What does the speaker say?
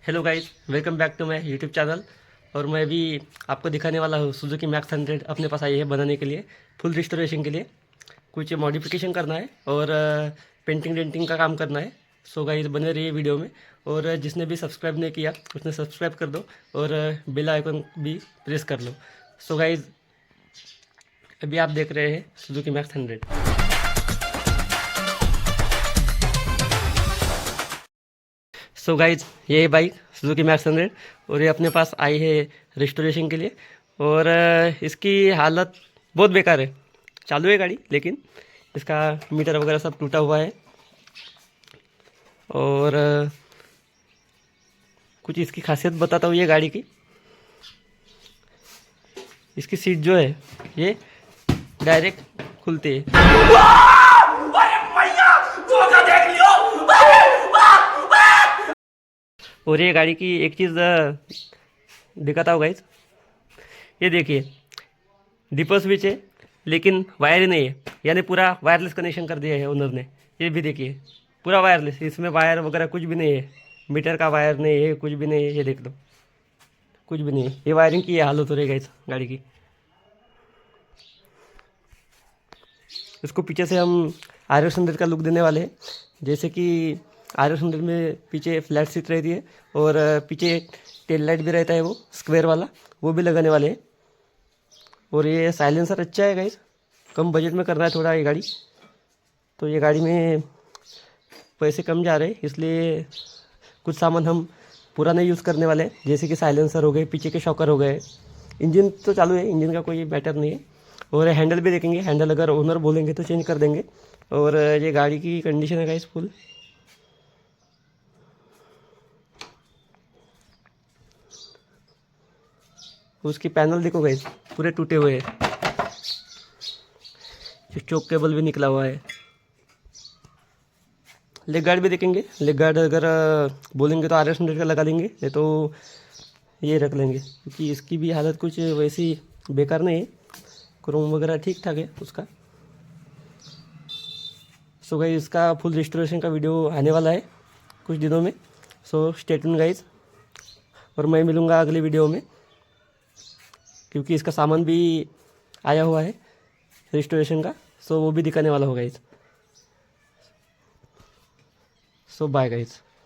Hello guys, welcome back to my YouTube channel. और मैं भी आपको दिखाने वाला हूँ सुजुकी मैक्स 100 अपने पास आई है बनाने के लिए, फुल रिस्टोरेशन के लिए। कुछ मॉडिफिकेशन करना है और पेंटिंग डेंटिंग का काम करना है। सो गाइस बने रहिए वीडियो में। और जिसने भी सब्सक्राइब नहीं किया उसने सब्सक्राइब कर दो और बेल आइकन भी प्रेस कर लो। सो गाइस अभी आप देख रहे हैं सुजुकी मैक्स 100। सो गाइज ये बाइक सुजुकी मैक्स 100 और ये अपने पास आई है रिस्टोरेशन के लिए। और इसकी हालत बहुत बेकार है। चालू है गाड़ी लेकिन इसका मीटर वगैरह सब टूटा हुआ है। और कुछ इसकी खासियत बताता हूँ ये गाड़ी की। इसकी सीट जो है ये डायरेक्ट खुलती है। और ये गाड़ी की एक चीज़ दिखाता हूँ गाइज, ये देखिए दीपक स्विच है लेकिन वायर ही नहीं है, यानी पूरा वायरलेस कनेक्शन कर दिया है ओनर ने। ये भी देखिए पूरा वायरलेस, इसमें वायर वगैरह कुछ भी नहीं है, मीटर का वायर नहीं है, कुछ भी नहीं है। ये देख लो कुछ भी नहीं है। ये वायरिंग की ये हालत हो रही है इस गाड़ी की। इसको पीछे से हम आर एस 100 का लुक देने वाले हैं। जैसे कि आर एस 100 में पीछे फ्लैट सीट रहती है और पीछे टेल लाइट भी रहता है, वो स्क्वायर वाला, वो भी लगाने वाले हैं। और ये साइलेंसर अच्छा है गाइस, कम बजट में करना है थोड़ा ये गाड़ी। तो ये गाड़ी में पैसे कम जा रहे हैं, इसलिए कुछ सामान हम पूरा नहीं यूज़ करने वाले हैं। जैसे कि साइलेंसर हो गए, पीछे के शॉकर हो गए। इंजन तो चालू है, इंजन का कोई मैटर नहीं है। और हैंडल भी देखेंगे, हैंडल अगर ओनर बोलेंगे तो चेंज कर देंगे। और ये गाड़ी की कंडीशन है गाइस फुल। उसकी पैनल देखो गाइस पूरे टूटे हुए हैं, चोक केबल भी निकला हुआ है। लेग गार्ड भी देखेंगे, लेग गार्ड अगर बोलेंगे तो आर एस 100 का लगा देंगे, नहीं तो ये रख लेंगे, क्योंकि इसकी भी हालत कुछ वैसी बेकार नहीं है। क्रोम वगैरह ठीक ठाक है उसका। सो गाइस इसका फुल रिस्टोरेशन का वीडियो आने वाला है कुछ दिनों में। So stay tune guys. और मैं मिलूँगा अगली वीडियो में, क्योंकि इसका सामान भी आया हुआ है रिस्टोरेशन का। सो वो भी दिखाने वाला होगा इस। सो बाय गाइस।